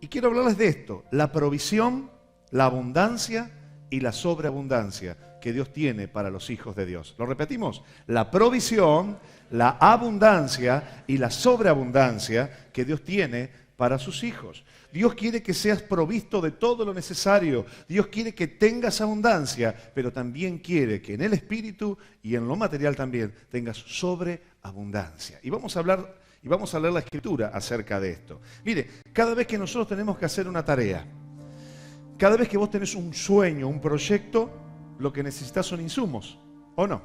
Y quiero hablarles de esto, la provisión, la abundancia y la sobreabundancia que Dios tiene para los hijos de Dios. ¿Lo repetimos? La provisión, la abundancia y la sobreabundancia que Dios tiene para sus hijos. Dios quiere que seas provisto de todo lo necesario. Dios quiere que tengas abundancia, pero también quiere que en el espíritu y en lo material también tengas sobreabundancia. Y vamos a leer la escritura acerca de esto. Mire, cada vez que nosotros tenemos que hacer una tarea, cada vez que vos tenés un sueño, un proyecto, lo que necesitas son insumos, ¿o no?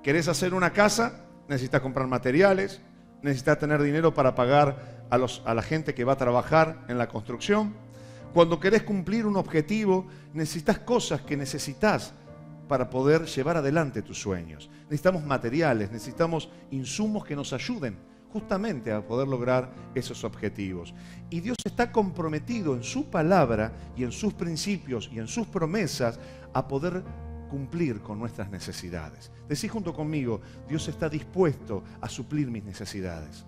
¿Querés hacer una casa? Necesitas comprar materiales, necesitas tener dinero para pagar a la gente que va a trabajar en la construcción. Cuando querés cumplir un objetivo, necesitas cosas que necesitas para poder llevar adelante tus sueños. Necesitamos materiales, necesitamos insumos que nos ayuden justamente a poder lograr esos objetivos. Y Dios está comprometido en su palabra y en sus principios y en sus promesas a poder cumplir con nuestras necesidades. Decí junto conmigo, Dios está dispuesto a suplir mis necesidades.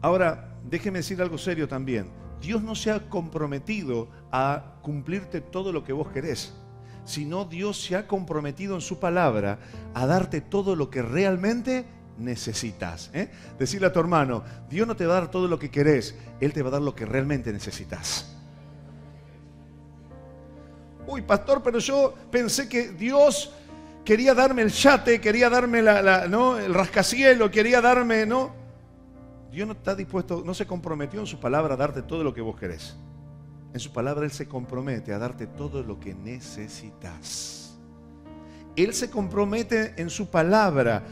Ahora, déjeme decir algo serio también. Dios no se ha comprometido a cumplirte todo lo que vos querés, sino Dios se ha comprometido en su palabra a darte todo lo que realmente necesitas. Decirle a tu hermano, Dios no te va a dar todo lo que querés, Él te va a dar lo que realmente necesitas. Uy, pastor, pero yo pensé que Dios quería darme el yate, quería darme el rascacielos, quería darme, ¿no? Dios no está dispuesto, no se comprometió en su palabra a darte todo lo que vos querés. En su palabra Él se compromete a darte todo lo que necesitas. Él se compromete en su palabra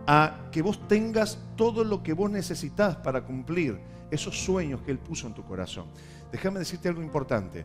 a que vos tengas todo lo que vos necesitas para cumplir esos sueños que Él puso en tu corazón. Déjame decirte algo importante.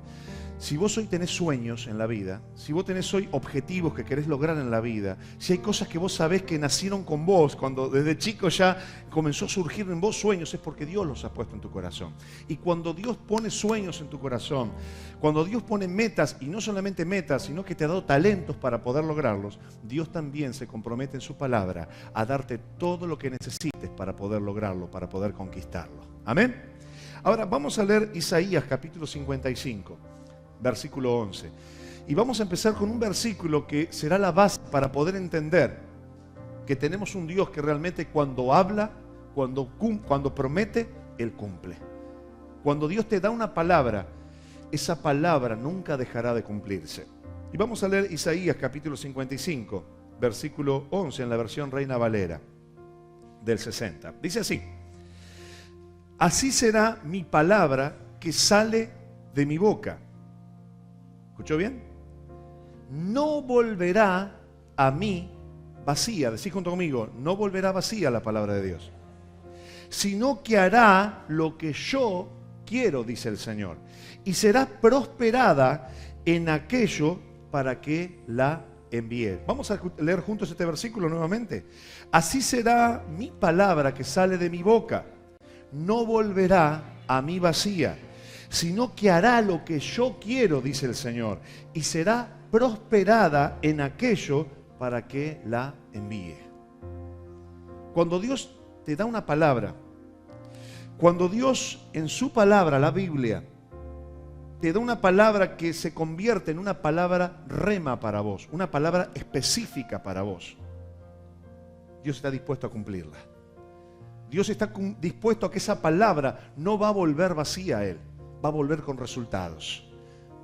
Si vos hoy tenés sueños en la vida, si vos tenés hoy objetivos que querés lograr en la vida, si hay cosas que vos sabés que nacieron con vos, cuando desde chico ya comenzó a surgir en vos sueños, es porque Dios los ha puesto en tu corazón. Y cuando Dios pone sueños en tu corazón, cuando Dios pone metas, y no solamente metas, sino que te ha dado talentos para poder lograrlos, Dios también se compromete en su palabra a darte todo lo que necesites para poder lograrlo, para poder conquistarlo. Amén. Ahora vamos a leer Isaías capítulo 55. Versículo 11. Y vamos a empezar con un versículo que será la base para poder entender que tenemos un Dios que realmente cuando habla, cuando promete, Él cumple. Cuando Dios te da una palabra, esa palabra nunca dejará de cumplirse. Y vamos a leer Isaías capítulo 55, versículo 11 en la versión Reina Valera del 60. Dice así: así será mi palabra que sale de mi boca. ¿Escuchó bien? No volverá a mí vacía. Decís junto conmigo, no volverá vacía la palabra de Dios, sino que hará lo que yo quiero, dice el Señor, y será prosperada en aquello para que la envié. Vamos a leer juntos este versículo nuevamente. Así será mi palabra que sale de mi boca. No volverá a mí vacía, sino que hará lo que yo quiero, dice el Señor, y será prosperada en aquello para que la envíe. Cuando Dios te da una palabra, cuando Dios en su palabra, la Biblia, te da una palabra que se convierte en una palabra rema para vos, una palabra específica para vos, Dios está dispuesto a cumplirla. Dios está dispuesto a que esa palabra no va a volver vacía a Él. Va a volver con resultados.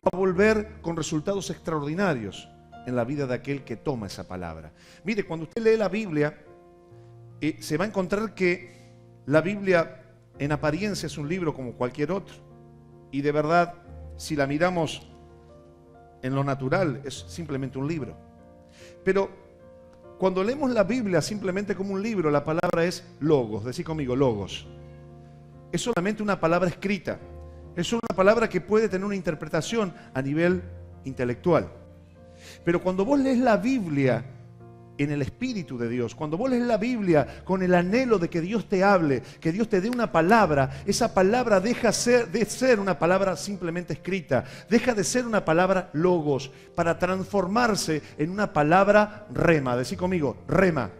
Va a volver con resultados extraordinarios en la vida de aquel que toma esa palabra. Mire, cuando usted lee la Biblia, se va a encontrar que la Biblia en apariencia es un libro como cualquier otro. Y de verdad, si la miramos en lo natural, es simplemente un libro. Pero cuando leemos la Biblia simplemente como un libro, la palabra es logos. Decí conmigo, logos. Es solamente una palabra escrita. Es una palabra que puede tener una interpretación a nivel intelectual. Pero cuando vos lees la Biblia en el Espíritu de Dios, cuando vos lees la Biblia con el anhelo de que Dios te hable, que Dios te dé una palabra, esa palabra deja de ser una palabra simplemente escrita, deja de ser una palabra logos, para transformarse en una palabra rema. Decí conmigo, rema.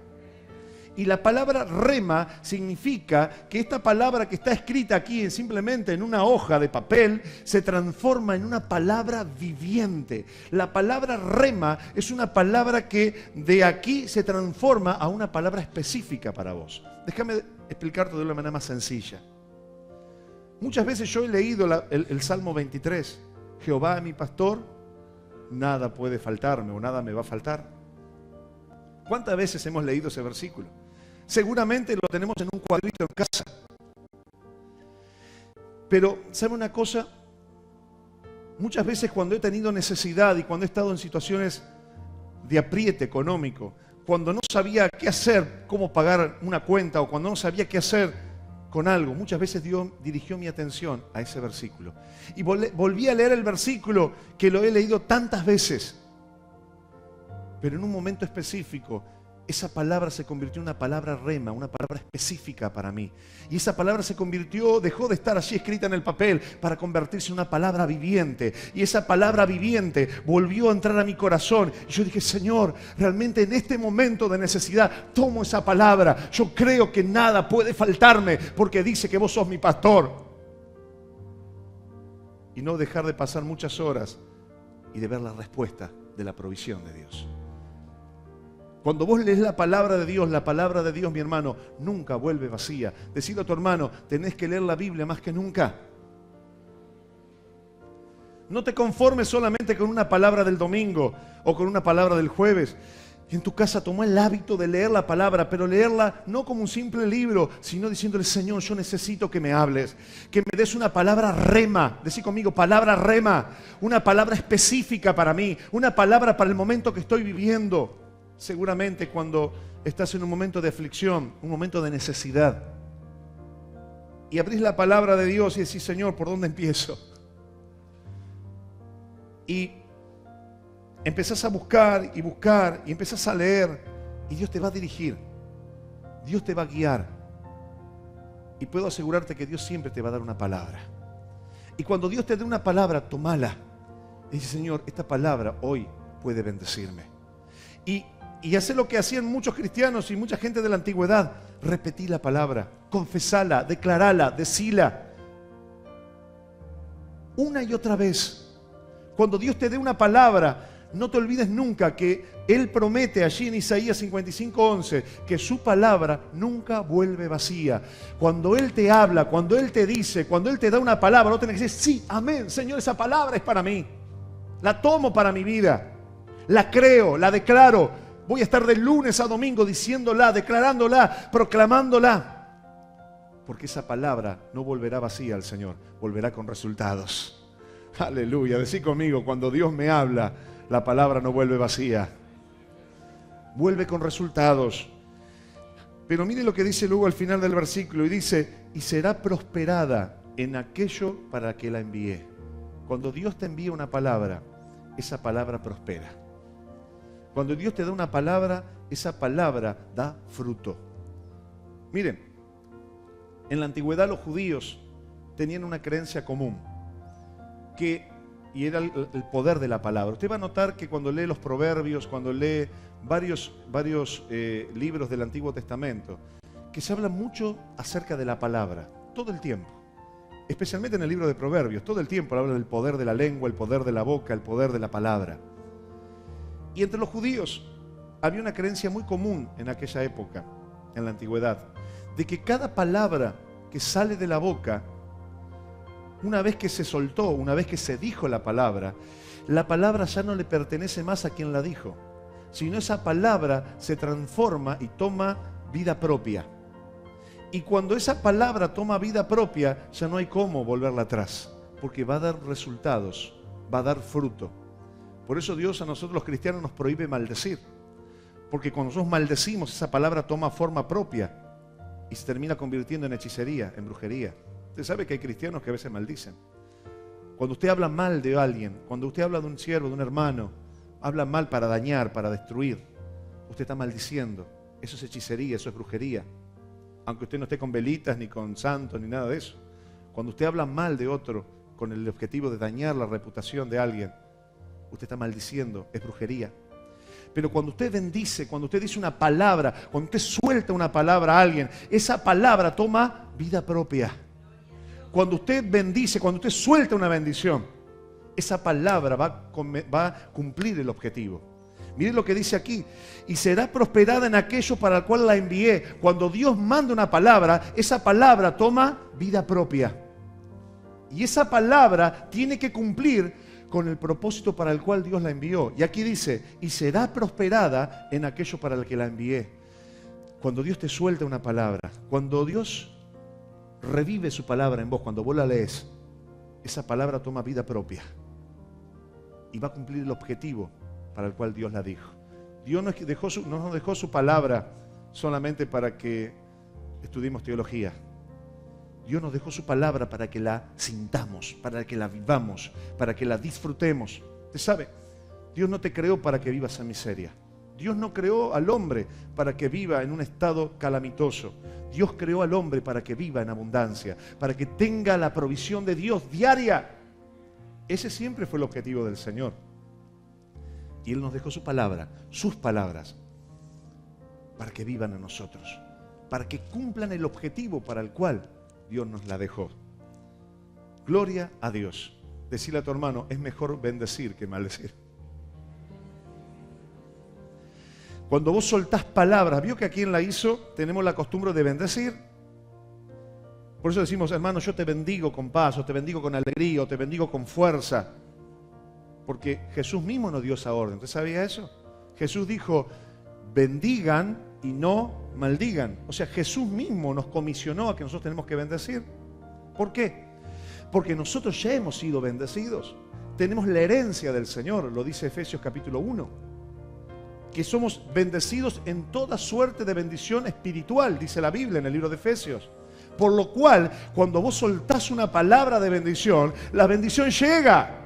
Y la palabra rema significa que esta palabra que está escrita aquí simplemente en una hoja de papel se transforma en una palabra viviente. La palabra rema es una palabra que de aquí se transforma a una palabra específica para vos. Déjame explicarte de una manera más sencilla. Muchas veces yo he leído el Salmo 23. Jehová es mi pastor, nada puede faltarme o nada me va a faltar. ¿Cuántas veces hemos leído ese versículo? Seguramente lo tenemos en un cuadrito en casa. Pero, ¿sabe una cosa? Muchas veces cuando he tenido necesidad y cuando he estado en situaciones de apriete económico, cuando no sabía qué hacer, cómo pagar una cuenta, o cuando no sabía qué hacer con algo, muchas veces Dios dirigió mi atención a ese versículo. Y volví a leer el versículo que lo he leído tantas veces. Pero en un momento específico, esa palabra se convirtió en una palabra rema, una palabra específica para mí. Y esa palabra dejó de estar allí escrita en el papel para convertirse en una palabra viviente. Y esa palabra viviente volvió a entrar a mi corazón. Y yo dije, Señor, realmente en este momento de necesidad, tomo esa palabra. Yo creo que nada puede faltarme porque dice que vos sos mi pastor. Y no dejar de pasar muchas horas y de ver la respuesta de la provisión de Dios. Cuando vos lees la palabra de Dios, mi hermano, nunca vuelve vacía. Decile a tu hermano, tenés que leer la Biblia más que nunca. No te conformes solamente con una palabra del domingo o con una palabra del jueves. En tu casa tomá el hábito de leer la palabra, pero leerla no como un simple libro, sino diciéndole, Señor, yo necesito que me hables, que me des una palabra rema. Decí conmigo, palabra rema, una palabra específica para mí, una palabra para el momento que estoy viviendo. Seguramente cuando estás en un momento de aflicción, un momento de necesidad, y abrís la palabra de Dios y decís, Señor, ¿por dónde empiezo? Y empezás a buscar y empezás a leer, y Dios te va a dirigir, Dios te va a guiar. Y puedo asegurarte que Dios siempre te va a dar una palabra. Y cuando Dios te dé una palabra, tomala. Y dice, Señor, esta palabra hoy puede bendecirme. Y hacer lo que hacían muchos cristianos y mucha gente de la antigüedad. Repetí la palabra, confesala, declarala, decila. Una y otra vez. Cuando Dios te dé una palabra, no te olvides nunca que Él promete allí en Isaías 55:11 que su palabra nunca vuelve vacía. Cuando Él te habla, cuando Él te dice, cuando Él te da una palabra, no tenés que decir, sí, amén, Señor, esa palabra es para mí. La tomo para mi vida. La creo, la declaro. Voy a estar de lunes a domingo diciéndola, declarándola, proclamándola. Porque esa palabra no volverá vacía al Señor, volverá con resultados. Aleluya, decí conmigo, cuando Dios me habla, la palabra no vuelve vacía. Vuelve con resultados. Pero mire lo que dice luego al final del versículo, y dice, y será prosperada en aquello para que la envié. Cuando Dios te envía una palabra, esa palabra prospera. Cuando Dios te da una palabra, esa palabra da fruto. Miren, en la antigüedad los judíos tenían una creencia común, y era el poder de la palabra. Usted va a notar que cuando lee los proverbios, cuando lee varios libros del Antiguo Testamento, que se habla mucho acerca de la palabra, todo el tiempo. Especialmente en el libro de Proverbios, todo el tiempo habla del poder de la lengua, el poder de la boca, el poder de la palabra. Y entre los judíos había una creencia muy común en aquella época, en la antigüedad, de que cada palabra que sale de la boca, una vez que se soltó, una vez que se dijo la palabra ya no le pertenece más a quien la dijo, sino esa palabra se transforma y toma vida propia. Y cuando esa palabra toma vida propia, ya no hay cómo volverla atrás, porque va a dar resultados, va a dar fruto. Por eso Dios a nosotros los cristianos nos prohíbe maldecir. Porque cuando nosotros maldecimos, esa palabra toma forma propia y se termina convirtiendo en hechicería, en brujería. Usted sabe que hay cristianos que a veces maldicen. Cuando usted habla mal de alguien, cuando usted habla de un siervo, de un hermano, habla mal para dañar, para destruir, usted está maldiciendo. Eso es hechicería, eso es brujería. Aunque usted no esté con velitas, ni con santos, ni nada de eso. Cuando usted habla mal de otro con el objetivo de dañar la reputación de alguien, usted está maldiciendo, es brujería. Pero cuando usted bendice, cuando usted dice una palabra, cuando usted suelta una palabra a alguien, esa palabra toma vida propia. Cuando usted bendice, cuando usted suelta una bendición, esa palabra va a cumplir el objetivo. Miren lo que dice aquí. Y será prosperada en aquello para el cual la envié. Cuando Dios manda una palabra, esa palabra toma vida propia. Y esa palabra tiene que cumplir con el propósito para el cual Dios la envió. Y aquí dice, y será prosperada en aquello para el que la envié. Cuando Dios te suelta una palabra, cuando Dios revive su palabra en vos, cuando vos la lees, esa palabra toma vida propia y va a cumplir el objetivo para el cual Dios la dijo. Dios no nos dejó su palabra solamente para que estudiemos teología. Dios nos dejó su palabra para que la sintamos, para que la vivamos, para que la disfrutemos. Usted sabe, Dios no te creó para que vivas en miseria. Dios no creó al hombre para que viva en un estado calamitoso. Dios creó al hombre para que viva en abundancia, para que tenga la provisión de Dios diaria. Ese siempre fue el objetivo del Señor. Y Él nos dejó su palabra, sus palabras, para que vivan en nosotros, para que cumplan el objetivo para el cual Dios nos la dejó. Gloria a Dios. Decirle a tu hermano, es mejor bendecir que maldecir. Cuando vos soltás palabras, vio que aquí en la ISO tenemos la costumbre de bendecir. Por eso decimos, hermano, yo te bendigo con paz, o te bendigo con alegría, o te bendigo con fuerza. Porque Jesús mismo nos dio esa orden. ¿Usted sabía eso? Jesús dijo, bendigan y no maldigan. O sea, Jesús mismo nos comisionó a que nosotros tenemos que bendecir. ¿Por qué? Porque nosotros ya hemos sido bendecidos. Tenemos la herencia del Señor, lo dice Efesios capítulo 1. Que somos bendecidos en toda suerte de bendición espiritual, dice la Biblia en el libro de Efesios. Por lo cual, cuando vos soltás una palabra de bendición, la bendición llega.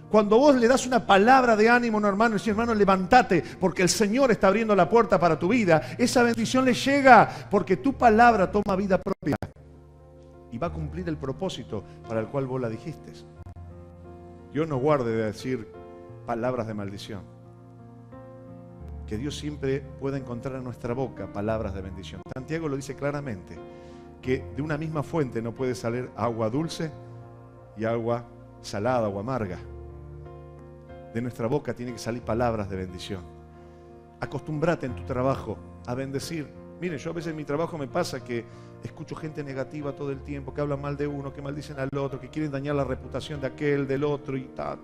Cuando vos le das una palabra de ánimo a un hermano y decís, hermano, levántate, porque el Señor está abriendo la puerta para tu vida, esa bendición le llega, porque tu palabra toma vida propia y va a cumplir el propósito para el cual vos la dijiste. Dios nos guarde de decir palabras de maldición. Que Dios siempre pueda encontrar en nuestra boca palabras de bendición. Santiago lo dice claramente, que de una misma fuente no puede salir agua dulce y agua salada o amarga. De nuestra boca tiene que salir palabras de bendición. Acostúmbrate en tu trabajo a bendecir. Miren, yo a veces en mi trabajo me pasa que escucho gente negativa todo el tiempo, que hablan mal de uno, que maldicen al otro, que quieren dañar la reputación de aquel, del otro y ta.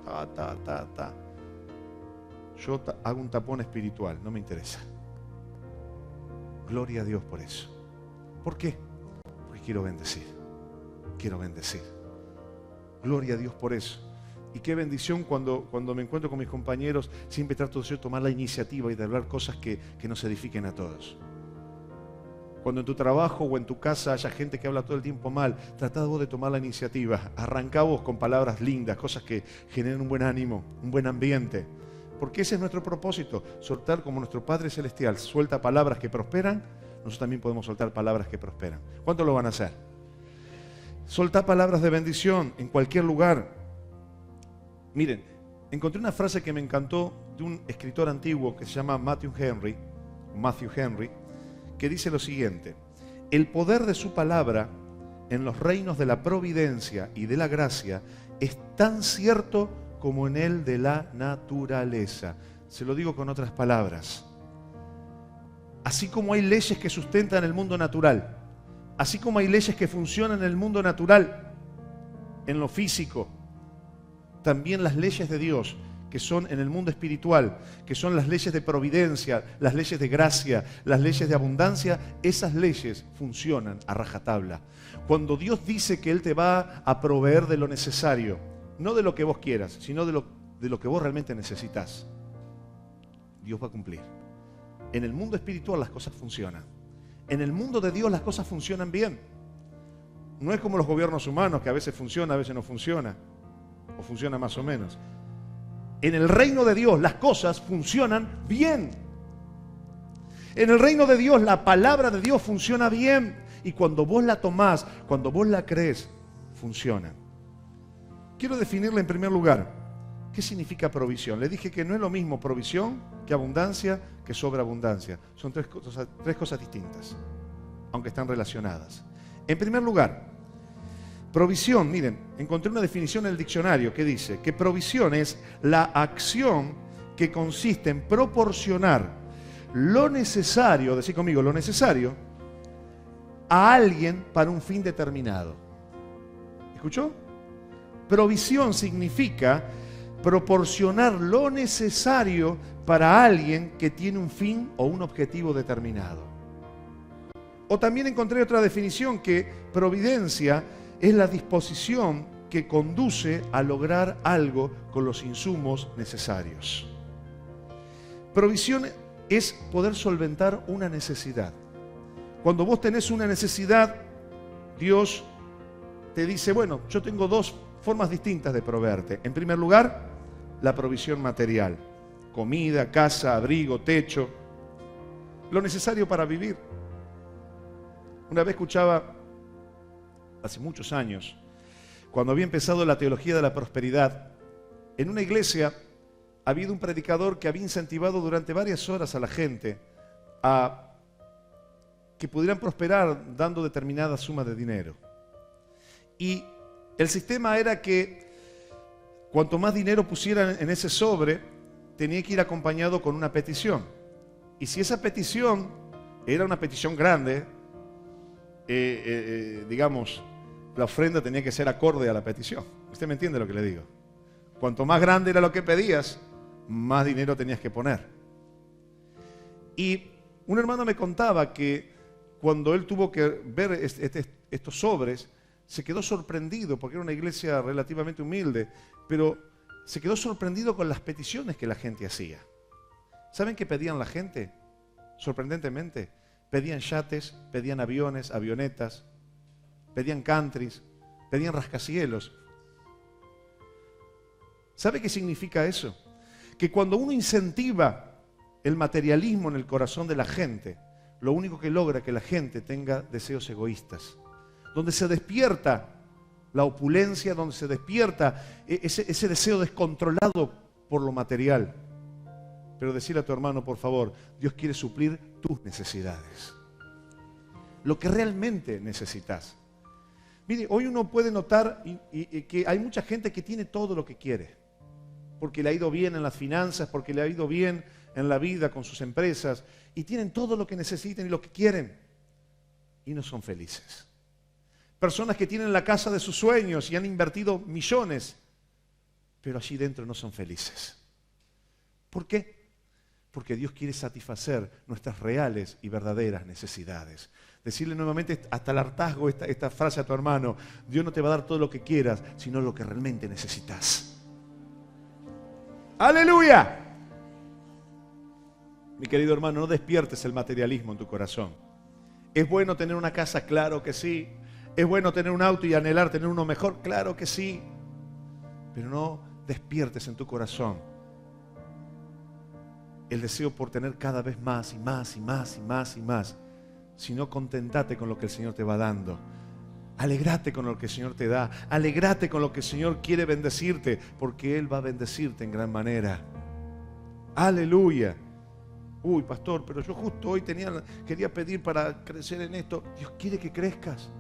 Yo hago un tapón espiritual, no me interesa. Gloria a Dios por eso. ¿Por qué? Porque quiero bendecir. Quiero bendecir. Gloria a Dios por eso. Y qué bendición cuando me encuentro con mis compañeros, siempre trato de tomar la iniciativa y de hablar cosas que nos edifiquen a todos. Cuando en tu trabajo o en tu casa haya gente que habla todo el tiempo mal, tratad vos de tomar la iniciativa. Arrancá vos con palabras lindas, cosas que generen un buen ánimo, un buen ambiente. Porque ese es nuestro propósito, soltar como nuestro Padre Celestial suelta palabras que prosperan, nosotros también podemos soltar palabras que prosperan. ¿Cuántos lo van a hacer? Soltar palabras de bendición en cualquier lugar. Miren, encontré una frase que me encantó de un escritor antiguo que se llama Matthew Henry, que dice lo siguiente: el poder de su palabra en los reinos de la providencia y de la gracia es tan cierto como en el de la naturaleza. Se lo digo con otras palabras. Así como hay leyes que sustentan el mundo natural, así como hay leyes que funcionan en el mundo natural, en lo físico, también las leyes de Dios que son en el mundo espiritual, que son las leyes de providencia, las leyes de gracia, las leyes de abundancia, esas leyes funcionan a rajatabla. Cuando Dios dice que Él te va a proveer de lo necesario, no de lo que vos quieras, sino de lo que vos realmente necesitas, Dios va a cumplir. En el mundo espiritual las cosas funcionan. En el mundo de Dios las cosas funcionan bien. No es como los gobiernos humanos, que a veces funciona, a veces no funciona, o funciona más o menos. En el reino de Dios las cosas funcionan bien. En el reino de Dios la palabra de Dios funciona bien. Y cuando vos la tomás, cuando vos la crees, funciona. Quiero definirla en primer lugar. ¿Qué significa provisión? Le dije que no es lo mismo provisión que abundancia, que sobreabundancia. Son tres cosas distintas, aunque están relacionadas. En primer lugar, provisión, miren, encontré una definición en el diccionario que dice que provisión es la acción que consiste en proporcionar lo necesario, decid conmigo, lo necesario, a alguien para un fin determinado. ¿Escuchó? Provisión significa proporcionar lo necesario para alguien que tiene un fin o un objetivo determinado. O también encontré otra definición, que providencia es la disposición que conduce a lograr algo con los insumos necesarios. Provisión es poder solventar una necesidad. Cuando vos tenés una necesidad, Dios te dice, bueno, yo tengo dos formas distintas de proveerte. En primer lugar, la provisión material. Comida, casa, abrigo, techo. Lo necesario para vivir. Una vez escuchaba, hace muchos años, cuando había empezado la teología de la prosperidad, en una iglesia había habido un predicador que había incentivado durante varias horas a la gente a que pudieran prosperar dando determinadas sumas de dinero. Y el sistema era que cuanto más dinero pusieran en ese sobre, tenía que ir acompañado con una petición. Y si esa petición era una petición grande, digamos, la ofrenda tenía que ser acorde a la petición. ¿Usted me entiende lo que le digo? Cuanto más grande era lo que pedías, más dinero tenías que poner. Y un hermano me contaba que cuando él tuvo que ver estos sobres, se quedó sorprendido, porque era una iglesia relativamente humilde, pero se quedó sorprendido con las peticiones que la gente hacía. ¿Saben qué pedían la gente? Sorprendentemente, pedían yates, pedían aviones, avionetas, pedían countries, pedían rascacielos. ¿Sabe qué significa eso? Que cuando uno incentiva el materialismo en el corazón de la gente, lo único que logra es que la gente tenga deseos egoístas. Donde se despierta la opulencia, donde se despierta ese deseo descontrolado por lo material. Pero decirle a tu hermano, por favor, Dios quiere suplir tus necesidades. Lo que realmente necesitas. Mire, hoy uno puede notar que hay mucha gente que tiene todo lo que quiere. Porque le ha ido bien en las finanzas, porque le ha ido bien en la vida con sus empresas. Y tienen todo lo que necesitan y lo que quieren. Y no son felices. Personas que tienen la casa de sus sueños y han invertido millones, pero allí dentro no son felices. ¿Por qué? Porque Dios quiere satisfacer nuestras reales y verdaderas necesidades. Decirle nuevamente hasta el hartazgo esta frase a tu hermano: Dios no te va a dar todo lo que quieras, sino lo que realmente necesitas. ¡Aleluya! Mi querido hermano, no despiertes el materialismo en tu corazón. ¿Es bueno tener una casa? Claro que sí. ¿Es bueno tener un auto y anhelar tener uno mejor? Claro que sí. Pero no despiertes en tu corazón el deseo por tener cada vez más y más y más y más y más, sino contentate con lo que el Señor te va dando. Alegrate con lo que el Señor te da. Alegrate con lo que el Señor quiere bendecirte, porque Él va a bendecirte en gran manera. Aleluya. Uy, pastor, pero yo justo hoy quería pedir para crecer en esto. Dios quiere que crezcas.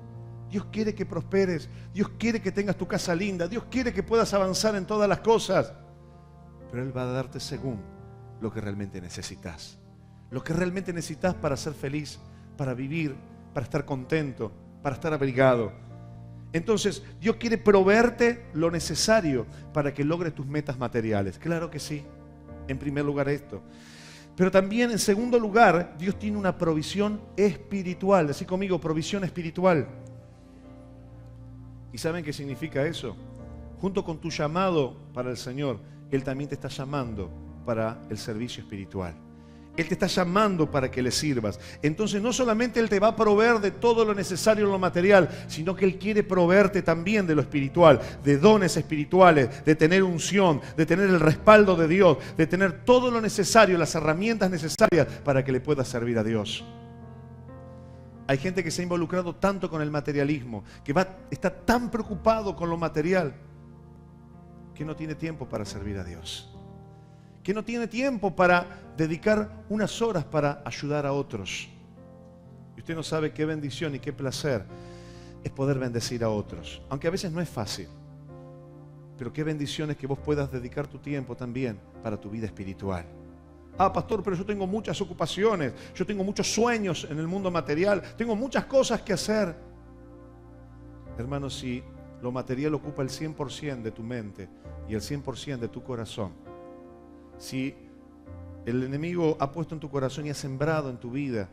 Dios quiere que prosperes. Dios quiere que tengas tu casa linda. Dios quiere que puedas avanzar en todas las cosas. Pero Él va a darte según lo que realmente necesitas. Lo que realmente necesitas para ser feliz, para vivir, para estar contento, para estar abrigado. Entonces, Dios quiere proveerte lo necesario para que logres tus metas materiales. Claro que sí. En primer lugar esto. Pero también en segundo lugar, Dios tiene una provisión espiritual. Decí conmigo, provisión espiritual. ¿Y saben qué significa eso? Junto con tu llamado para el Señor, Él también te está llamando para el servicio espiritual. Él te está llamando para que le sirvas. Entonces no solamente Él te va a proveer de todo lo necesario en lo material, sino que Él quiere proveerte también de lo espiritual, de dones espirituales, de tener unción, de tener el respaldo de Dios, de tener todo lo necesario, las herramientas necesarias para que le puedas servir a Dios. Hay gente que se ha involucrado tanto con el materialismo, que está tan preocupado con lo material, que no tiene tiempo para servir a Dios, que no tiene tiempo para dedicar unas horas para ayudar a otros. Y usted no sabe qué bendición y qué placer es poder bendecir a otros, aunque a veces no es fácil. Pero qué bendición es que vos puedas dedicar tu tiempo también para tu vida espiritual. Ah, pastor, pero yo tengo muchas ocupaciones, yo tengo muchos sueños en el mundo material, tengo muchas cosas que hacer. Hermano, si lo material ocupa el 100% de tu mente y el 100% de tu corazón, si el enemigo ha puesto en tu corazón y ha sembrado en tu vida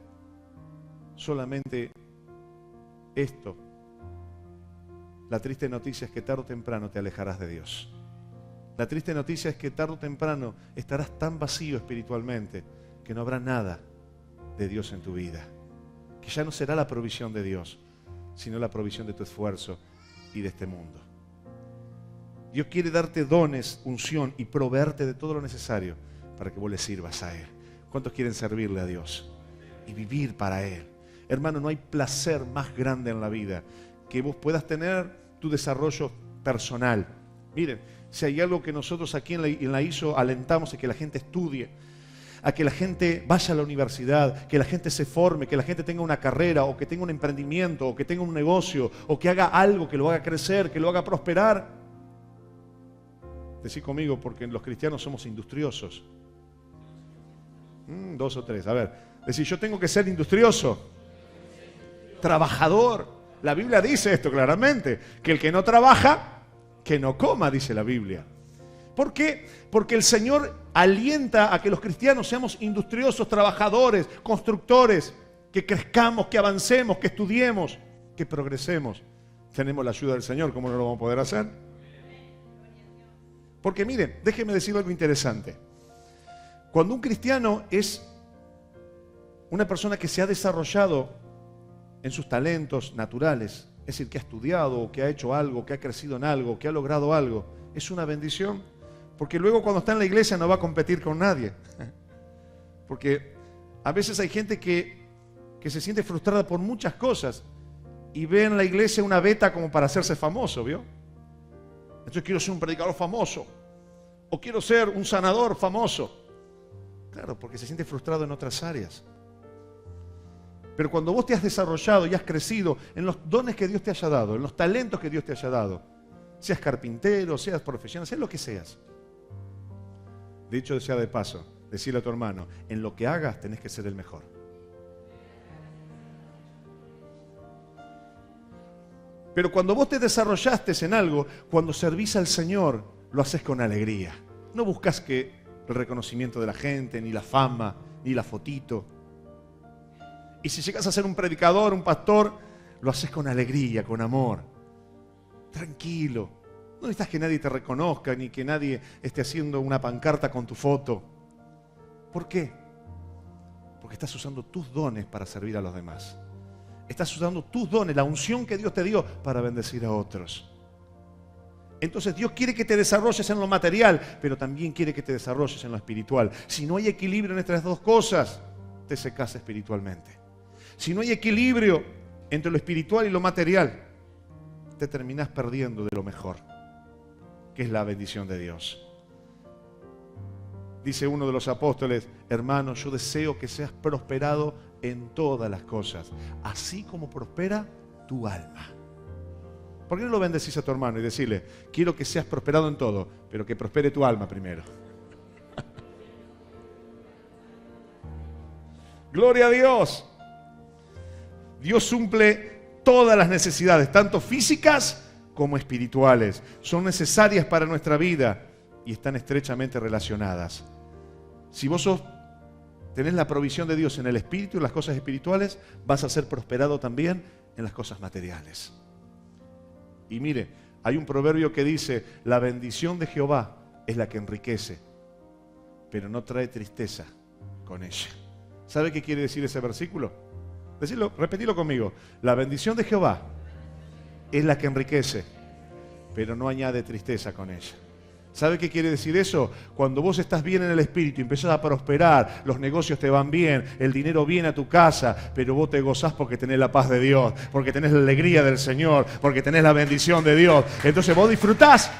solamente esto, la triste noticia es que tarde o temprano te alejarás de Dios. La triste noticia es que tarde o temprano estarás tan vacío espiritualmente que no habrá nada de Dios en tu vida. Que ya no será la provisión de Dios, sino la provisión de tu esfuerzo y de este mundo. Dios quiere darte dones, unción y proveerte de todo lo necesario para que vos le sirvas a Él. ¿Cuántos quieren servirle a Dios y vivir para Él? Hermano, no hay placer más grande en la vida que vos puedas tener tu desarrollo personal. Miren, si hay algo que nosotros aquí en la ISO alentamos es que la gente estudie, a que la gente vaya a la universidad, que la gente se forme, que la gente tenga una carrera, o que tenga un emprendimiento, o que tenga un negocio, o que haga algo que lo haga crecer, que lo haga prosperar. Decí conmigo, porque los cristianos somos industriosos. 2 o 3, a ver. Decir, yo tengo que ser industrioso, trabajador. La Biblia dice esto claramente, que el que no trabaja, que no coma, dice la Biblia. ¿Por qué? Porque el Señor alienta a que los cristianos seamos industriosos, trabajadores, constructores, que crezcamos, que avancemos, que estudiemos, que progresemos. Tenemos la ayuda del Señor, ¿cómo no lo vamos a poder hacer? Porque miren, déjenme decir algo interesante. Cuando un cristiano es una persona que se ha desarrollado en sus talentos naturales, es decir, que ha estudiado, o que ha hecho algo, que ha crecido en algo, que ha logrado algo, es una bendición, porque luego cuando está en la iglesia no va a competir con nadie. Porque a veces hay gente que se siente frustrada por muchas cosas y ve en la iglesia una beta como para hacerse famoso, ¿vio? Entonces quiero ser un predicador famoso, o quiero ser un sanador famoso. Claro, porque se siente frustrado en otras áreas. Pero cuando vos te has desarrollado y has crecido en los dones que Dios te haya dado, en los talentos que Dios te haya dado, seas carpintero, seas profesional, seas lo que seas. Dicho sea de paso, decirle a tu hermano, en lo que hagas tenés que ser el mejor. Pero cuando vos te desarrollaste en algo, cuando servís al Señor, lo haces con alegría. No buscas que el reconocimiento de la gente, ni la fama, ni la fotito. Y si llegas a ser un predicador, un pastor, lo haces con alegría, con amor. Tranquilo. No necesitas que nadie te reconozca, ni que nadie esté haciendo una pancarta con tu foto. ¿Por qué? Porque estás usando tus dones para servir a los demás. Estás usando tus dones, la unción que Dios te dio para bendecir a otros. Entonces Dios quiere que te desarrolles en lo material, pero también quiere que te desarrolles en lo espiritual. Si no hay equilibrio en estas dos cosas, te secas espiritualmente. Si no hay equilibrio entre lo espiritual y lo material, te terminás perdiendo de lo mejor, que es la bendición de Dios. Dice uno de los apóstoles, hermano, yo deseo que seas prosperado en todas las cosas, así como prospera tu alma. ¿Por qué no lo bendecís a tu hermano y decirle, quiero que seas prosperado en todo, pero que prospere tu alma primero? Gloria a Dios. Dios suple todas las necesidades, tanto físicas como espirituales. Son necesarias para nuestra vida y están estrechamente relacionadas. Si vos tenés la provisión de Dios en el espíritu y en las cosas espirituales, vas a ser prosperado también en las cosas materiales. Y mire, hay un proverbio que dice, la bendición de Jehová es la que enriquece, pero no trae tristeza con ella. ¿Sabe qué quiere decir ese versículo? Repetilo conmigo. La bendición de Jehová es la que enriquece, pero no añade tristeza con ella. ¿Sabe qué quiere decir eso? Cuando vos estás bien en el espíritu y empezás a prosperar, los negocios te van bien, el dinero viene a tu casa, pero vos te gozás porque tenés la paz de Dios, porque tenés la alegría del Señor, porque tenés la bendición de Dios. Entonces vos disfrutás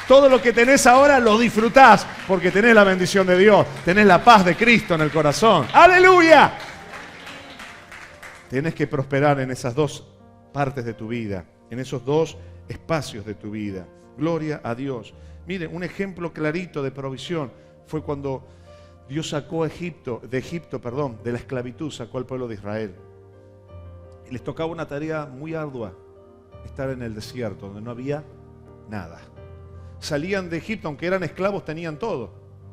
Todo lo que tenés ahora lo disfrutás porque tenés la bendición de Dios, tenés la paz de Cristo en el corazón. ¡Aleluya! Tenés que prosperar en esas dos partes de tu vida, en esos dos espacios de tu vida. Gloria a Dios. Miren, un ejemplo clarito de provisión fue cuando Dios sacó a de la esclavitud, sacó al pueblo de Israel. Y les tocaba una tarea muy ardua, estar en el desierto, donde no había nada. Salían de Egipto, aunque eran esclavos, tenían todo.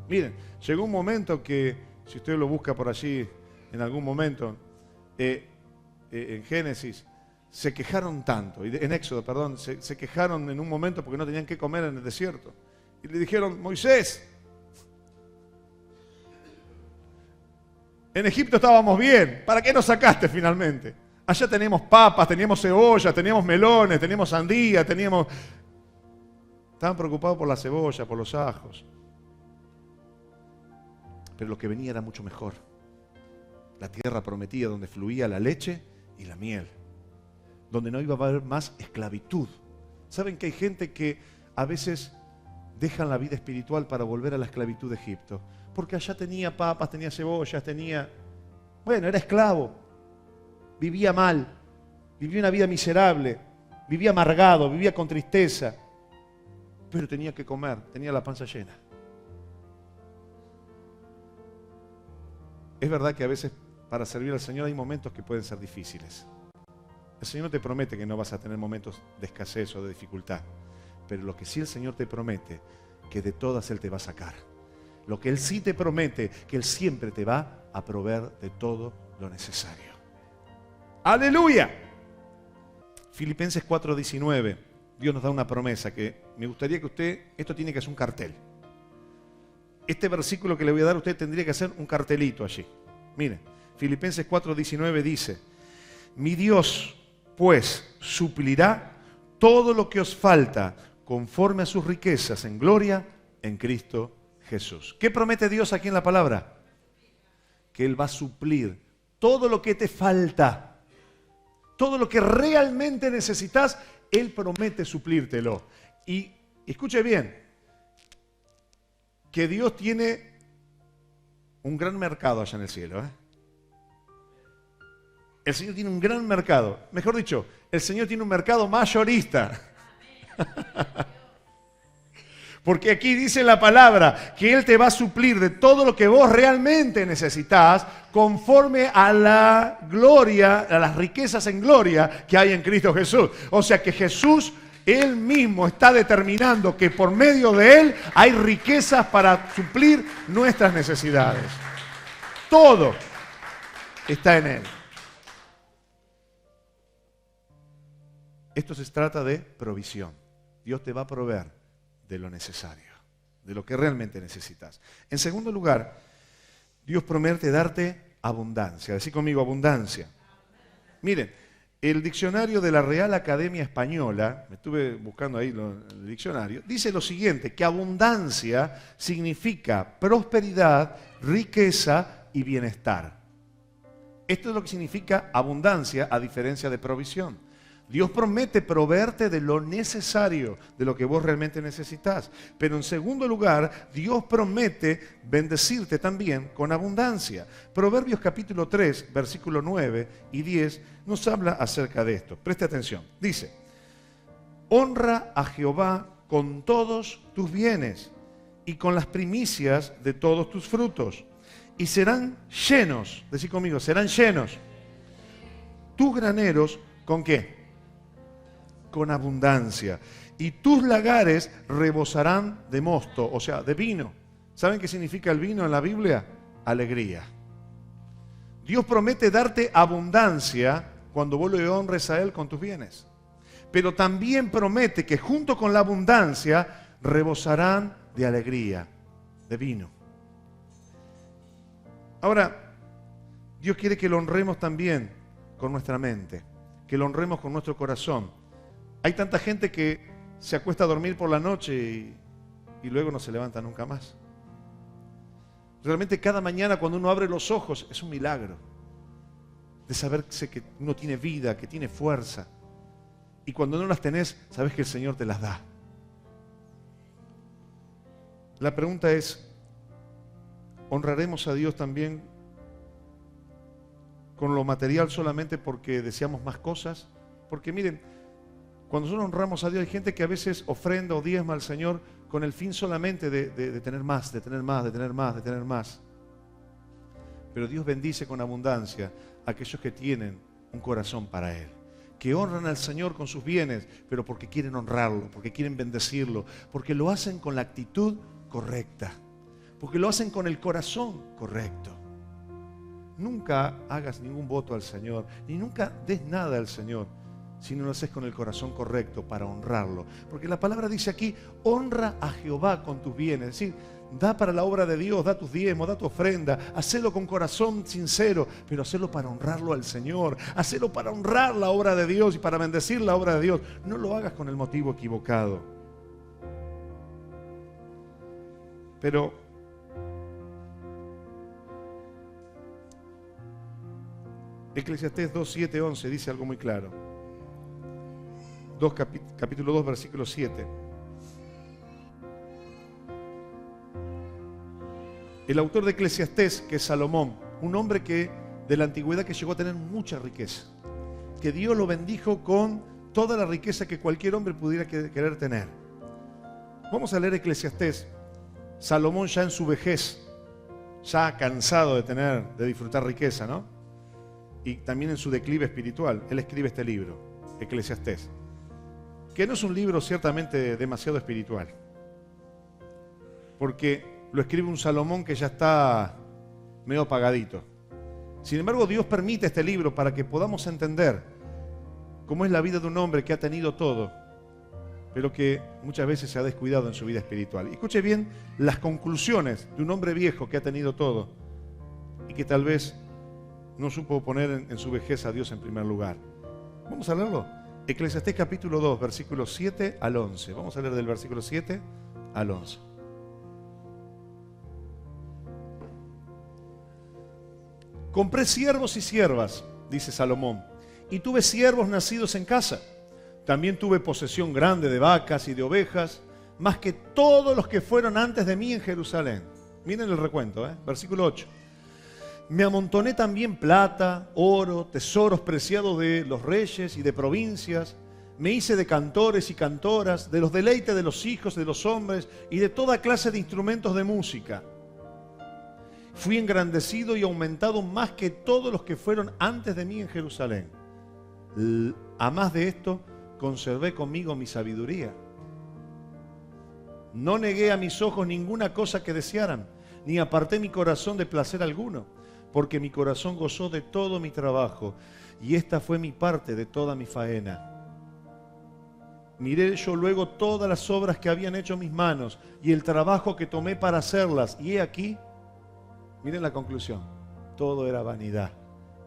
Miren, llegó un momento que, si usted lo busca por allí, en algún momento, en Génesis, se quejaron tanto, en Éxodo, perdón, se quejaron en un momento porque no tenían qué comer en el desierto. Y le dijeron, Moisés, en Egipto estábamos bien, ¿para qué nos sacaste finalmente? Allá teníamos papas, teníamos cebollas, teníamos melones, teníamos sandía, teníamos... Estaban preocupados por la cebolla, por los ajos. Pero lo que venía era mucho mejor. La tierra prometida donde fluía la leche y la miel. Donde no iba a haber más esclavitud. ¿Saben que hay gente que a veces dejan la vida espiritual para volver a la esclavitud de Egipto? Porque allá tenía papas, tenía cebollas, Bueno, era esclavo. Vivía mal. Vivía una vida miserable. Vivía amargado, vivía con tristeza. Pero tenía que comer, tenía la panza llena. Es verdad que a veces para servir al Señor hay momentos que pueden ser difíciles. El Señor no te promete que no vas a tener momentos de escasez o de dificultad. Pero lo que sí el Señor te promete, que de todas Él te va a sacar. Lo que Él sí te promete, que Él siempre te va a proveer de todo lo necesario. ¡Aleluya! Filipenses 4:19. Dios nos da una promesa que me gustaría que usted, esto tiene que ser un cartel. Este versículo que le voy a dar, usted tendría que hacer un cartelito allí. Mire, Filipenses 4:19 dice, mi Dios, pues, suplirá todo lo que os falta conforme a sus riquezas en gloria en Cristo Jesús. ¿Qué promete Dios aquí en la palabra? Que Él va a suplir todo lo que te falta. Todo lo que realmente necesitas, Él promete suplírtelo. Y escuche bien, que Dios tiene un gran mercado allá en el cielo. El Señor tiene un gran mercado. Mejor dicho, el Señor tiene un mercado mayorista. Porque aquí dice la palabra que Él te va a suplir de todo lo que vos realmente necesitas conforme a la gloria, a las riquezas en gloria que hay en Cristo Jesús. O sea que Jesús, Él mismo está determinando que por medio de Él hay riquezas para suplir nuestras necesidades. Todo está en Él. Esto se trata de provisión. Dios te va a proveer de lo necesario, de lo que realmente necesitas. En segundo lugar, Dios promete darte abundancia. Decí conmigo, abundancia. Miren, el diccionario de la Real Academia Española, me estuve buscando ahí el diccionario, dice lo siguiente, que abundancia significa prosperidad, riqueza y bienestar. Esto es lo que significa abundancia a diferencia de provisión. Dios promete proveerte de lo necesario, de lo que vos realmente necesitas. Pero en segundo lugar, Dios promete bendecirte también con abundancia. Proverbios capítulo 3, versículo 9 y 10 nos habla acerca de esto. Preste atención. Dice, honra a Jehová con todos tus bienes y con las primicias de todos tus frutos. Y serán llenos, decí conmigo, serán llenos tus graneros, ¿con qué? Con abundancia. Y tus lagares rebosarán de mosto, o sea, de vino. ¿Saben qué significa el vino en la Biblia? Alegría. Dios promete darte abundancia cuando vos le honres a Él con tus bienes. Pero también promete que junto con la abundancia rebosarán de alegría, de vino. Ahora, Dios quiere que lo honremos también con nuestra mente, que lo honremos con nuestro corazón. Hay tanta gente que se acuesta a dormir por la noche y luego no se levanta nunca más. Realmente cada mañana cuando uno abre los ojos es un milagro de saberse que uno tiene vida, que tiene fuerza. Y cuando no las tenés, sabes que el Señor te las da. La pregunta es, ¿honraremos a Dios también con lo material solamente porque deseamos más cosas? Porque miren, cuando nosotros honramos a Dios, hay gente que a veces ofrenda o diezma al Señor con el fin solamente de tener más, de tener más, de tener más, de tener más. Pero Dios bendice con abundancia a aquellos que tienen un corazón para Él, que honran al Señor con sus bienes, pero porque quieren honrarlo, porque quieren bendecirlo, porque lo hacen con la actitud correcta, porque lo hacen con el corazón correcto. Nunca hagas ningún voto al Señor, ni nunca des nada al Señor, si no lo haces con el corazón correcto para honrarlo. Porque la palabra dice aquí, honra a Jehová con tus bienes. Es decir, da para la obra de Dios, da tus diezmos, da tu ofrenda, hacelo con corazón sincero, pero hacelo para honrarlo al Señor, hacelo para honrar la obra de Dios y para bendecir la obra de Dios. No lo hagas con el motivo equivocado. Pero Eclesiastés 2, 7, 11 dice algo muy claro. Capítulo 2, versículo 7. El autor de Eclesiastés, que es Salomón, un hombre que de la antigüedad que llegó a tener mucha riqueza, que Dios lo bendijo con toda la riqueza que cualquier hombre pudiera querer tener. Vamos a leer Eclesiastés. Salomón ya en su vejez, ya cansado de disfrutar riqueza, ¿no? Y también en su declive espiritual, él escribe este libro, Eclesiastés, que no es un libro ciertamente demasiado espiritual, porque lo escribe un Salomón que ya está medio apagadito. Sin embargo, Dios permite este libro para que podamos entender cómo es la vida de un hombre que ha tenido todo, pero que muchas veces se ha descuidado en su vida espiritual. Y escuche bien las conclusiones de un hombre viejo que ha tenido todo y que tal vez no supo poner en su vejez a Dios en primer lugar. Vamos a leerlo. Eclesiastés capítulo 2, versículos 7 al 11. Vamos a leer del versículo 7 al 11. Compré siervos y siervas, dice Salomón, y tuve siervos nacidos en casa. También tuve posesión grande de vacas y de ovejas, más que todos los que fueron antes de mí en Jerusalén. Miren el recuento, versículo 8. Me amontoné también plata, oro, tesoros preciados de los reyes y de provincias. Me hice de cantores y cantoras, de los deleites de los hijos de los hombres y de toda clase de instrumentos de música. Fui engrandecido y aumentado más que todos los que fueron antes de mí en Jerusalén. A más de esto, conservé conmigo mi sabiduría. No negué a mis ojos ninguna cosa que desearan, ni aparté mi corazón de placer alguno, porque mi corazón gozó de todo mi trabajo, y esta fue mi parte de toda mi faena. Miré yo luego todas las obras que habían hecho mis manos, y el trabajo que tomé para hacerlas, y he aquí, miren la conclusión, todo era vanidad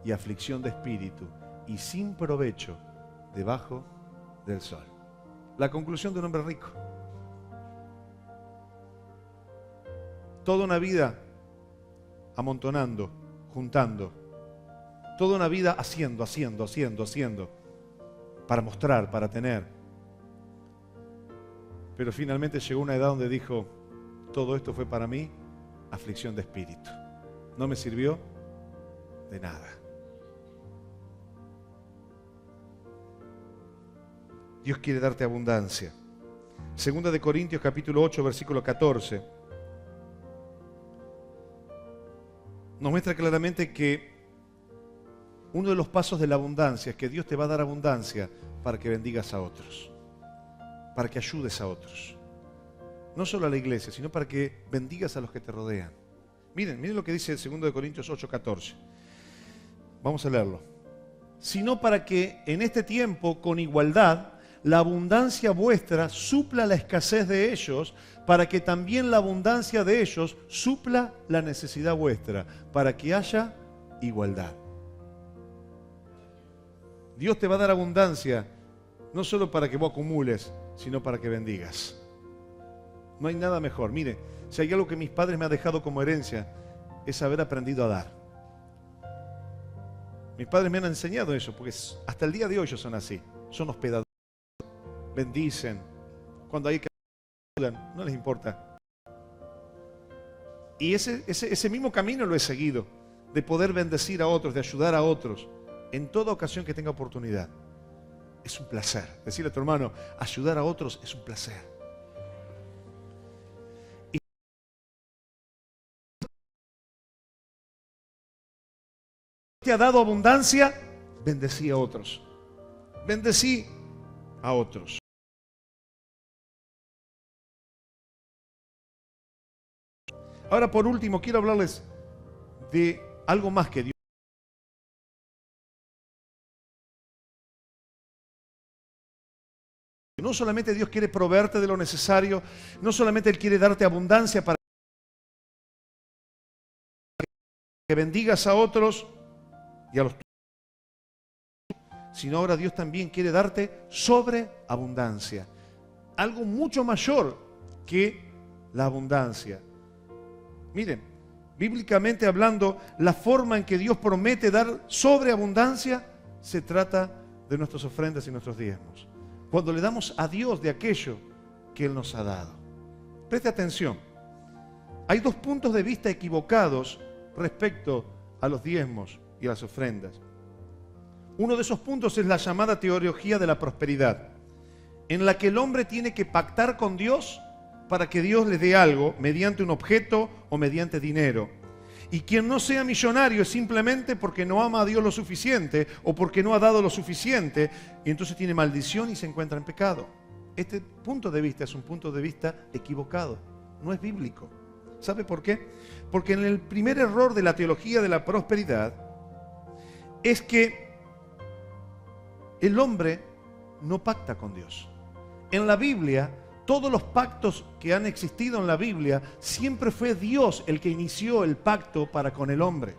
y aflicción de espíritu, y sin provecho debajo del sol. La conclusión de un hombre rico. Toda una vida amontonando, juntando. Toda una vida haciendo, para mostrar, para tener. Pero finalmente llegó una edad donde dijo, todo esto fue para mí aflicción de espíritu. No me sirvió de nada. Dios quiere darte abundancia. Segunda de Corintios capítulo 8, versículo 14. Nos muestra claramente que uno de los pasos de la abundancia es que Dios te va a dar abundancia para que bendigas a otros, para que ayudes a otros. No solo a la iglesia, sino para que bendigas a los que te rodean. Miren lo que dice el 2 de Corintios 8, 14. Vamos a leerlo. Sino para que en este tiempo, con igualdad, la abundancia vuestra supla la escasez de ellos, para que también la abundancia de ellos supla la necesidad vuestra, para que haya igualdad. Dios te va a dar abundancia, no solo para que vos acumules, sino para que bendigas. No hay nada mejor. Mire, si hay algo que mis padres me han dejado como herencia, es haber aprendido a dar. Mis padres me han enseñado eso, porque hasta el día de hoy ellos son así. Son hospedadores, bendicen. Cuando hay que ayudan, no les importa. Y ese mismo camino lo he seguido, de poder bendecir a otros, de ayudar a otros, en toda ocasión que tenga oportunidad. Es un placer. Decirle a tu hermano, ayudar a otros es un placer. Y te ha dado abundancia, bendecí a otros. Bendecí a otros. Ahora, por último, quiero hablarles de algo más que Dios. No solamente Dios quiere proveerte de lo necesario, no solamente Él quiere darte abundancia para que bendigas a otros y a los tuyos, sino ahora Dios también quiere darte sobreabundancia. Algo mucho mayor que la abundancia. Miren, bíblicamente hablando, la forma en que Dios promete dar sobreabundancia se trata de nuestras ofrendas y nuestros diezmos. Cuando le damos a Dios de aquello que Él nos ha dado. Preste atención. Hay dos puntos de vista equivocados respecto a los diezmos y a las ofrendas. Uno de esos puntos es la llamada teología de la prosperidad, en la que el hombre tiene que pactar con Dios para que Dios le dé algo mediante un objeto o mediante dinero. Y quien no sea millonario es simplemente porque no ama a Dios lo suficiente o porque no ha dado lo suficiente y entonces tiene maldición y se encuentra en pecado. Este punto de vista es un punto de vista equivocado, no es bíblico. ¿Sabe por qué? Porque en el primer error de la teología de la prosperidad es que el hombre no pacta con Dios. En la Biblia, todos los pactos que han existido en la Biblia, siempre fue Dios el que inició el pacto para con el hombre.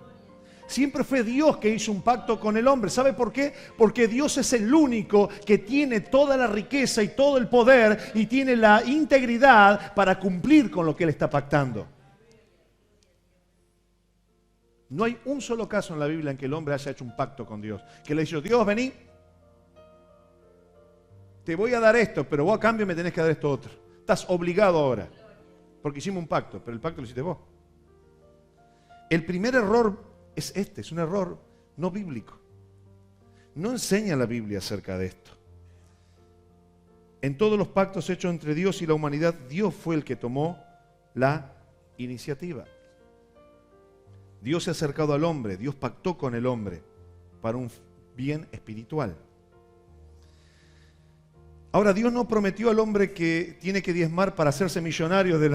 Siempre fue Dios que hizo un pacto con el hombre. ¿Sabe por qué? Porque Dios es el único que tiene toda la riqueza y todo el poder y tiene la integridad para cumplir con lo que Él está pactando. No hay un solo caso en la Biblia en que el hombre haya hecho un pacto con Dios. Que le dijo, Dios, vení, te voy a dar esto, pero vos a cambio me tenés que dar esto otro. Estás obligado ahora, porque hicimos un pacto, pero el pacto lo hiciste vos. El primer error es este, es un error no bíblico. No enseña la Biblia acerca de esto. En todos los pactos hechos entre Dios y la humanidad, Dios fue el que tomó la iniciativa. Dios se ha acercado al hombre, Dios pactó con el hombre para un bien espiritual. Ahora, Dios no prometió al hombre que tiene que diezmar para hacerse millonario de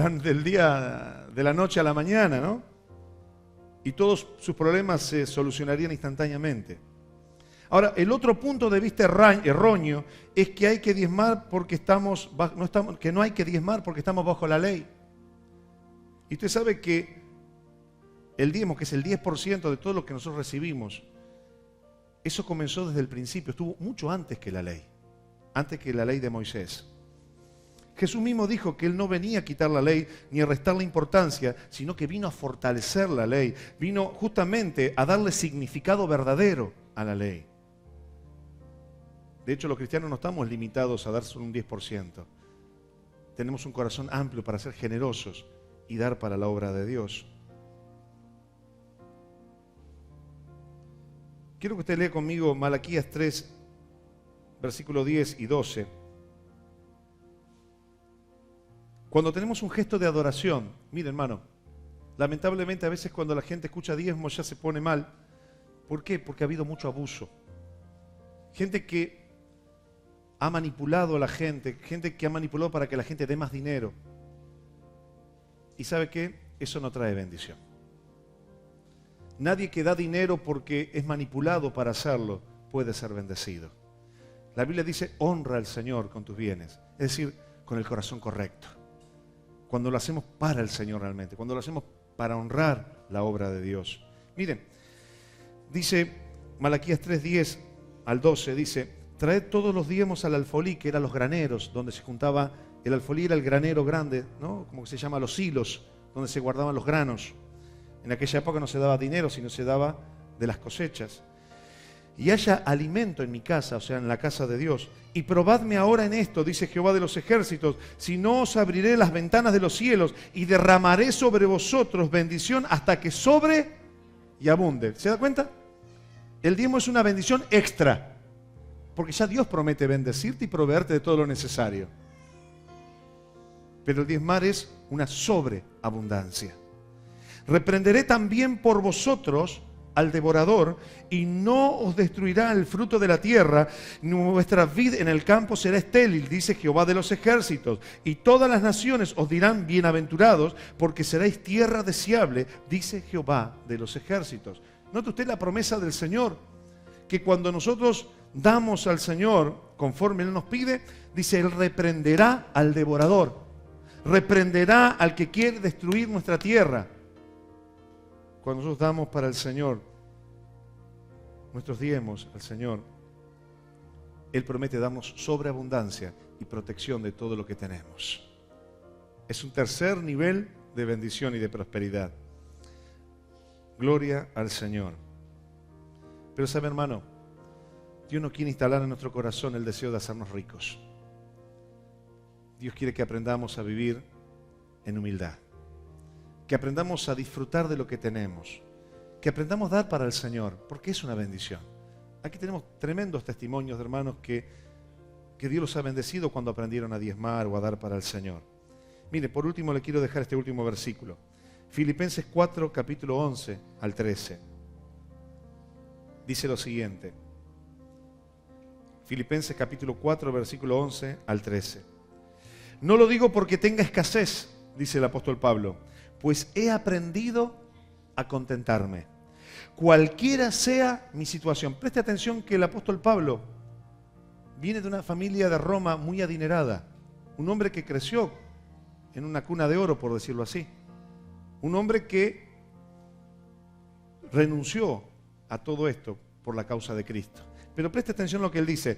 la noche a la mañana, ¿no? Y todos sus problemas se solucionarían instantáneamente. Ahora, el otro punto de vista erróneo es que hay que diezmar porque no hay que diezmar porque estamos bajo la ley. Y usted sabe que el diezmo, que es el 10% de todo lo que nosotros recibimos, eso comenzó desde el principio, estuvo mucho antes que la ley. Antes que la ley de Moisés. Jesús mismo dijo que Él no venía a quitar la ley ni a restarle importancia, sino que vino a fortalecer la ley. Vino justamente a darle significado verdadero a la ley. De hecho, los cristianos no estamos limitados a dar solo un 10%. Tenemos un corazón amplio para ser generosos y dar para la obra de Dios. Quiero que usted lea conmigo Malaquías 3, versículos 10 y 12. Cuando tenemos un gesto de adoración, mire hermano, lamentablemente a veces cuando la gente escucha diezmo ya se pone mal. ¿Por qué? Porque ha habido mucho abuso. Gente que ha manipulado a la gente que ha manipulado para que la gente dé más dinero. ¿Y sabe qué? Eso no trae bendición. Nadie que da dinero porque es manipulado para hacerlo puede ser bendecido. La Biblia dice, honra al Señor con tus bienes. Es decir, con el corazón correcto. Cuando lo hacemos para el Señor realmente. Cuando lo hacemos para honrar la obra de Dios. Miren, dice Malaquías 3, 10 al 12, dice, traed todos los diezmos al alfolí, que eran los graneros, donde se juntaba, el alfolí era el granero grande, ¿no? Como que se llama los silos, donde se guardaban los granos. En aquella época no se daba dinero, sino se daba de las cosechas. y haya alimento en mi casa, o sea, en la casa de Dios. Y probadme ahora en esto, dice Jehová de los ejércitos, si no os abriré las ventanas de los cielos y derramaré sobre vosotros bendición hasta que sobre y abunde. ¿Se da cuenta? El diezmo es una bendición extra, porque ya Dios promete bendecirte y proveerte de todo lo necesario. Pero el diezmar es una sobreabundancia. Reprenderé también por vosotros al devorador, y no os destruirá el fruto de la tierra, ni vuestra vid en el campo será estéril, dice Jehová de los ejércitos. Y todas las naciones os dirán bienaventurados, porque seréis tierra deseable, dice Jehová de los ejércitos. Note usted la promesa del Señor, que cuando nosotros damos al Señor conforme Él nos pide, dice, Él reprenderá al devorador, reprenderá al que quiere destruir nuestra tierra. Cuando nosotros damos para el Señor, nuestros diezmos al Señor, Él promete darnos sobreabundancia y protección de todo lo que tenemos. Es un tercer nivel de bendición y de prosperidad. Gloria al Señor. Pero sabe, hermano, Dios no quiere instalar en nuestro corazón el deseo de hacernos ricos. Dios quiere que aprendamos a vivir en humildad. Que aprendamos a disfrutar de lo que tenemos, que aprendamos a dar para el Señor, porque es una bendición. Aquí tenemos tremendos testimonios de hermanos que Dios los ha bendecido cuando aprendieron a diezmar o a dar para el Señor. Mire, por último le quiero dejar este último versículo. Filipenses 4, capítulo 11 al 13. Dice lo siguiente. Filipenses capítulo 4, versículo 11 al 13. No lo digo porque tenga escasez, dice el apóstol Pablo, pues he aprendido a contentarme, cualquiera sea mi situación. Preste atención que el apóstol Pablo viene de una familia de Roma muy adinerada, un hombre que creció en una cuna de oro, por decirlo así, un hombre que renunció a todo esto por la causa de Cristo. Pero preste atención a lo que él dice.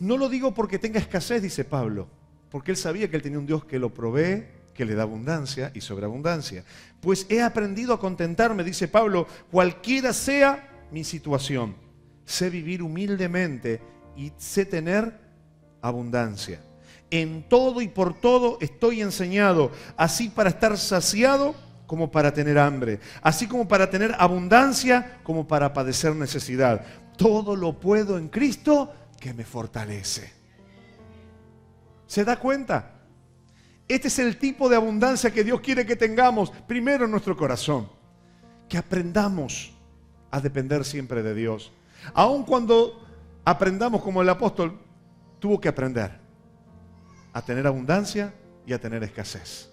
No lo digo porque tenga escasez, dice Pablo, porque él sabía que él tenía un Dios que lo provee, que le da abundancia y sobreabundancia. Pues he aprendido a contentarme, dice Pablo, cualquiera sea mi situación. Sé vivir humildemente y sé tener abundancia. En todo y por todo estoy enseñado, así para estar saciado como para tener hambre, así como para tener abundancia como para padecer necesidad. Todo lo puedo en Cristo que me fortalece. ¿Se da cuenta? Este es el tipo de abundancia que Dios quiere que tengamos primero en nuestro corazón. Que aprendamos a depender siempre de Dios. Aun cuando aprendamos como el apóstol tuvo que aprender a tener abundancia y a tener escasez.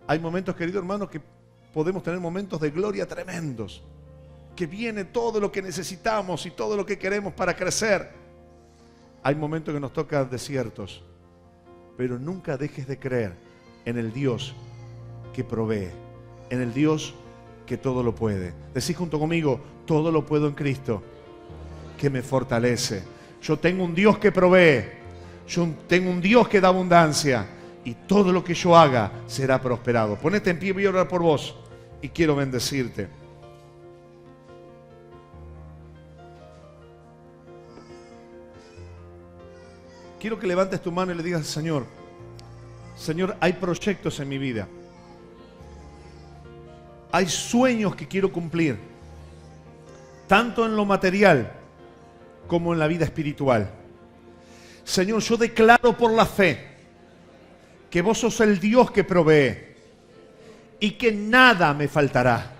Hay momentos, queridos hermanos, que podemos tener momentos de gloria tremendos. Que viene todo lo que necesitamos y todo lo que queremos para crecer. Hay momentos que nos tocan desiertos. Pero nunca dejes de creer en el Dios que provee, en el Dios que todo lo puede. Decís junto conmigo, todo lo puedo en Cristo, que me fortalece. Yo tengo un Dios que provee, yo tengo un Dios que da abundancia, y todo lo que yo haga será prosperado. Ponete en pie, voy a orar por vos, y quiero bendecirte. Quiero que levantes tu mano y le digas al Señor, Señor, hay proyectos en mi vida. Hay sueños que quiero cumplir, tanto en lo material como en la vida espiritual. Señor, yo declaro por la fe que vos sos el Dios que provee y que nada me faltará.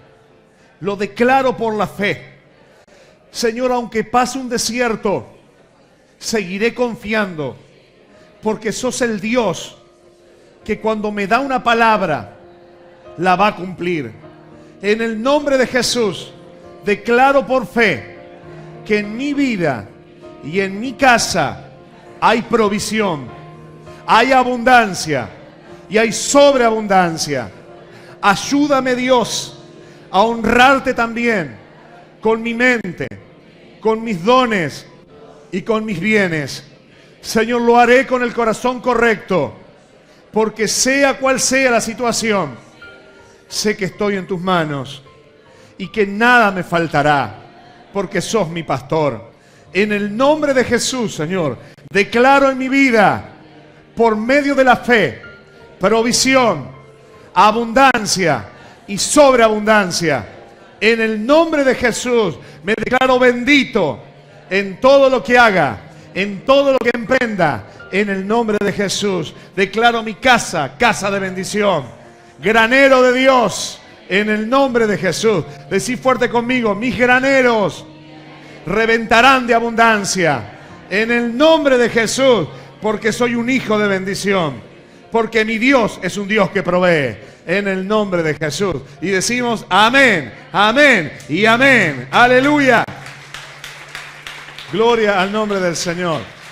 Lo declaro por la fe. Señor, aunque pase un desierto, seguiré confiando, porque sos el Dios que cuando me da una palabra, la va a cumplir. En el nombre de Jesús, declaro por fe que en mi vida y en mi casa hay provisión, hay abundancia y hay sobreabundancia. Ayúdame, Dios, a honrarte también con mi mente, con mis dones y con mis bienes. Señor, lo haré con el corazón correcto, porque sea cual sea la situación, sé que estoy en tus manos y que nada me faltará, porque sos mi pastor. En el nombre de Jesús, Señor, declaro en mi vida, por medio de la fe, provisión, abundancia y sobreabundancia. En el nombre de Jesús me declaro bendito en todo lo que haga, en todo lo que emprenda. En el nombre de Jesús declaro mi casa, casa de bendición, granero de Dios. En el nombre de Jesús, decí fuerte conmigo, mis graneros reventarán de abundancia. En el nombre de Jesús, porque soy un hijo de bendición, porque mi Dios es un Dios que provee. En el nombre de Jesús. Y decimos amén, amén y amén. Aleluya. Gloria al nombre del Señor.